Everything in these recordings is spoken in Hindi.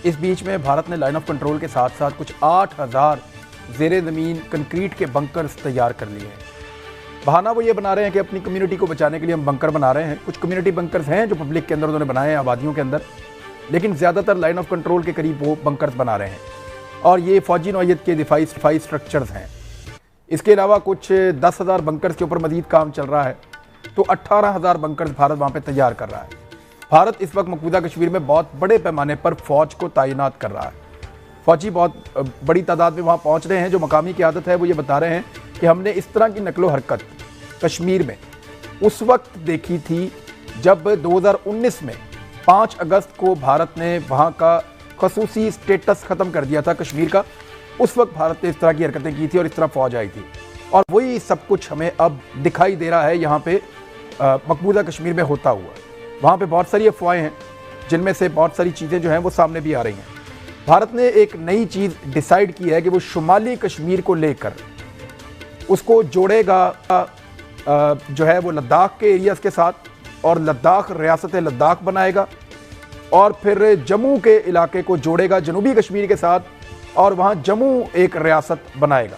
इस बीच में भारत ने लाइन ऑफ कंट्रोल के साथ साथ कुछ 8000 ज़ेरे ज़मीन कंक्रीट के बंकर्स तैयार कर लिए हैं। बहाना वो ये बना रहे हैं कि अपनी कम्युनिटी को बचाने के लिए हम बंकर बना रहे हैं। कुछ कम्युनिटी बंकर्स हैं जो पब्लिक के अंदर उन्होंने बनाए हैं, आबादियों के अंदर, लेकिन ज़्यादातर लाइन ऑफ कंट्रोल के करीब वो बंकर्स बना रहे हैं और ये फ़ौजी नौइयत के दिफाई स्ट्रक्चर्स हैं। इसके अलावा कुछ 10,000 बंकर्स के ऊपर मज़ीद काम चल रहा है, तो 18,000 बंकर्स भारत वहाँ पर तैयार कर रहा है। भारत इस वक्त मकबूजा कश्मीर में बहुत बड़े पैमाने पर फ़ौज को तैनात कर रहा है। फ़ौजी बहुत बड़ी तादाद में वहाँ पहुँच रहे हैं। जो मकामी क़यादत है वो ये बता रहे हैं कि हमने इस तरह की नकलो हरकत कश्मीर में उस वक्त देखी थी जब 2019 में 5 अगस्त को भारत ने वहाँ का खसूसी स्टेटस ख़त्म कर दिया था कश्मीर का। उस वक्त भारत ने इस तरह की हरकतें की थी और इस तरह फ़ौज आई थी, और वही सब कुछ हमें अब दिखाई दे रहा है यहाँ पे मकबूजा कश्मीर में होता हुआ। वहाँ पे बहुत सारी अफवाहें हैं जिनमें से बहुत सारी चीज़ें जो हैं वो सामने भी आ रही हैं। भारत ने एक नई चीज़ डिसाइड की है कि वो शुमाली कश्मीर को लेकर उसको जोड़ेगा जो है वो लद्दाख के एरियाज़ के साथ, और लद्दाख रियासत लद्दाख बनाएगा, और फिर जम्मू के इलाके को जोड़ेगा जनूबी कश्मीर के साथ, और वहाँ जम्मू एक रियासत बनाएगा।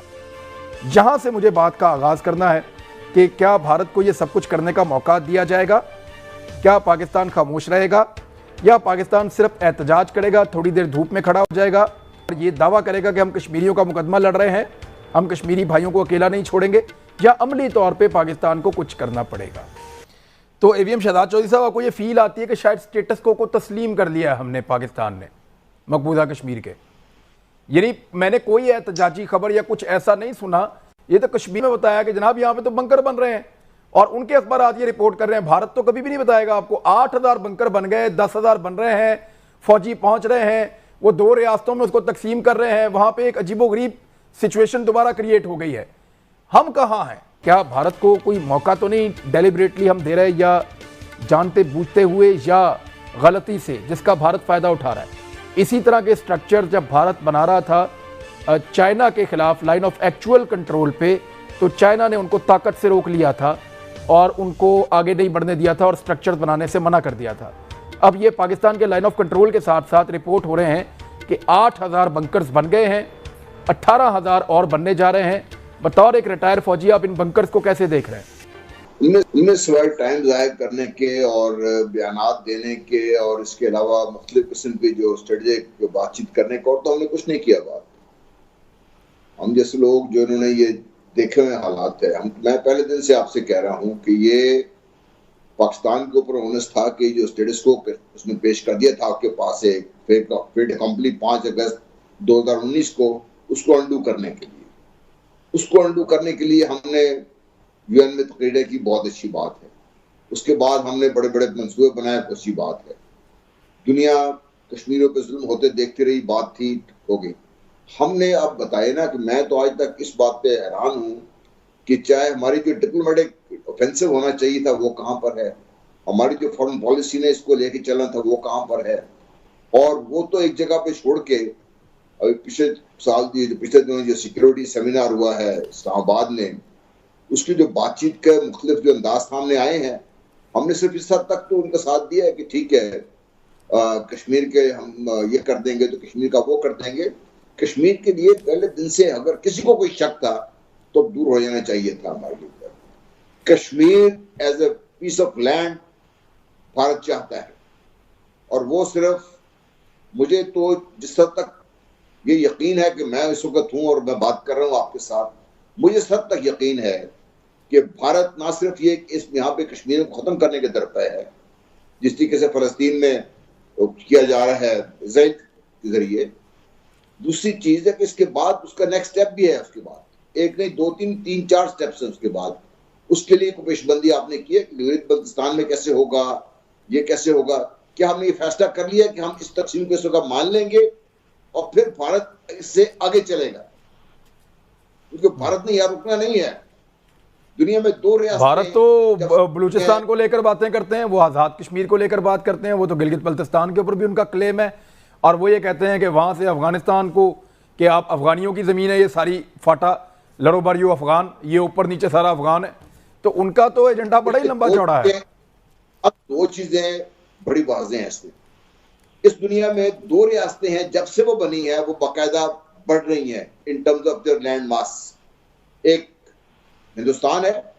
यहाँ से मुझे बात का आगाज़ करना है कि क्या भारत को ये सब कुछ करने का मौका दिया जाएगा? क्या पाकिस्तान खामोश रहेगा, या पाकिस्तान सिर्फ एहतजाज करेगा, थोड़ी देर धूप में खड़ा हो जाएगा और ये दावा करेगा कि हम कश्मीरियों का मुकदमा लड़ रहे हैं, हम कश्मीरी भाइयों को अकेला नहीं छोड़ेंगे, या अमली तौर पे पाकिस्तान को कुछ करना पड़ेगा? तो एवीएम शहजाद चौधरी साहब, आपको ये फील आती है कि शायद स्टेटस को तस्लीम कर लिया है हमने, पाकिस्तान ने मकबूजा कश्मीर के? यानी मैंने कोई एहतजाजी खबर या कुछ ऐसा नहीं सुना। ये तो कश्मीर में बताया कि जनाब यहाँ पे तो बंकर बन रहे हैं, और उनके अखबार आज ये रिपोर्ट कर रहे हैं। भारत तो कभी भी नहीं बताएगा आपको। 8,000 बंकर बन गए, 10,000 बन रहे हैं, फौजी पहुंच रहे हैं, वो 2 रियासतों में उसको तकसीम कर रहे हैं। वहां पे एक अजीबोगरीब सिचुएशन दोबारा क्रिएट हो गई है। हम कहाँ हैं? क्या भारत को कोई मौका तो नहीं डेलिबरेटली हम दे रहे, या जानते बूझते हुए, या गलती से, जिसका भारत फ़ायदा उठा रहा है? इसी तरह के स्ट्रक्चर जब भारत बना रहा था चाइना के खिलाफ लाइन ऑफ एक्चुअल कंट्रोल पे, तो चाइना ने उनको ताकत से रोक लिया था और उनको आगे नहीं बढ़ने दिया था और स्ट्रक्चर बनाने से मना कर दिया था। अब ये पाकिस्तान के लाइन ऑफ कंट्रोल के साथ साथ रिपोर्ट हो रहे हैं कि 8,000 बंकर्स बन गए हैं, 18,000 और बनने जा रहे हैं। बतौर एक रिटायर फौजी आप इन बंकर्स को कैसे देख रहे हैं? इनमें सिवाय टाइम ज़ाया करने के और बयानात देने के और इसके अलावा मुख्तलिफ किस्म की जो स्ट्रेटेजिक बातचीत करने का, और तो हमने कुछ नहीं किया। बात हम जैसे लोग जो इन्होंने ये देखे हुए हालात है, मैं पहले दिन से आपसे कह रहा हूँ कि ये पाकिस्तान के ऊपर ओनस था कि जो स्टेटस को उसने पेश कर दिया था आपके पास एक फेट अकम्पली 5 अगस्त 2019 को, उसको अंडू करने के लिए हमने यूएन में तकरीरें की, बहुत अच्छी बात है। उसके बाद हमने बड़े बड़े मंसूबे बनाए, अच्छी बात है। दुनिया कश्मीरों पे जुल्म होते देखती रही, बात थी, हो गई। हमने अब बताया ना कि मैं तो आज तक इस बात पे हैरान हूं कि चाहे हमारी जो डिप्लोमेटिक ऑफेंसिव होना चाहिए था वो कहां पर है, हमारी जो फॉरेन पॉलिसी ने इसको लेके चलना था वो कहां पर है, और वो तो एक जगह पे छोड़ के अभी पिछले दिनों जो सिक्योरिटी सेमिनार हुआ है इस्लामाबाद में, उसकी जो बातचीत के मुख्तलिफ जो अंदाज सामने आए हैं, हमने सिर्फ इस हद तक तो उनका साथ दिया है कि ठीक है कश्मीर के हम ये कर देंगे तो कश्मीर का वो कर देंगे। कश्मीर के लिए पहले दिन से अगर किसी को कोई शक था तो दूर हो जाना चाहिए था हमारे ऊपर। Kashmir as a piece of land Bharat चाहता है, और वो सिर्फ, मुझे तो जिस हद तक ये यकीन है कि मैं इस वक्त हूं और मैं बात कर रहा हूं आपके साथ, मुझे इस हद तक यकीन है कि भारत ना सिर्फ ये इस यहाँ पे कश्मीर को खत्म करने के दर पे है, जिस तरीके से फलस्तीन में किया जा रहा है इज़राइल के जरिए। दूसरी चीज है कि इसके बाद उसका नेक्स्ट स्टेप भी है, उसके बाद एक नहीं 2 3 4 स्टेप्स है उसके बाद। उसके लिए पेशबंदी आपने की है कि गिलगित बल्तिस्तान में कैसे होगा, ये कैसे होगा। क्या हमने ये फैसला कर लिया कि हम इस तकसीम को इस वक्त मान लेंगे और फिर भारत इससे आगे चलेगा? क्योंकि भारत ने यार रुकना नहीं है। दुनिया में 2 रियासतें, भारत तो बलूचिस्तान को लेकर बातें करते हैं, वो आज़ाद कश्मीर को लेकर बात करते हैं, वो तो गिलगित बल्तिस्तान के ऊपर भी उनका क्लेम है, और वो ये कहते हैं कि वहाँ से अफगानिस्तान को, कि आप अफगानियों की ज़मीन है, ये सारी फाटा लड़ो बारियो अफगान, ये ऊपर नीचे सारा अफगान है। तो उनका तो एजेंडा बड़ा ही लंबा चौड़ा है। अब 2 चीज़ें बड़ी वाज़ेह हैं इसमें। इस दुनिया में दो रियासतें हैं, जब से वो बनी है वो बाकायदा बढ़ रही हैं in terms of their land mass. एक हिंदुस्तान है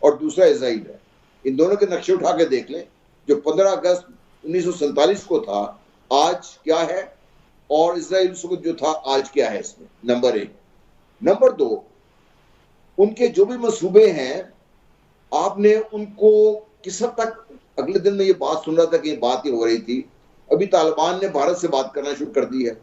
और दूसरा इजराइल है। इन दोनों के नक्शे उठा के देख लें, जो 15 अगस्त 1947 को था आज क्या है, और इजराइल जो था आज क्या है। इसमें नंबर 1। नंबर 2, उनके जो भी मंसूबे हैं आपने उनको किस हद तक, अगले दिन में ये बात सुन रहा था कि ये बात ही हो रही थी, अभी तालिबान ने भारत से बात करना शुरू कर दी है।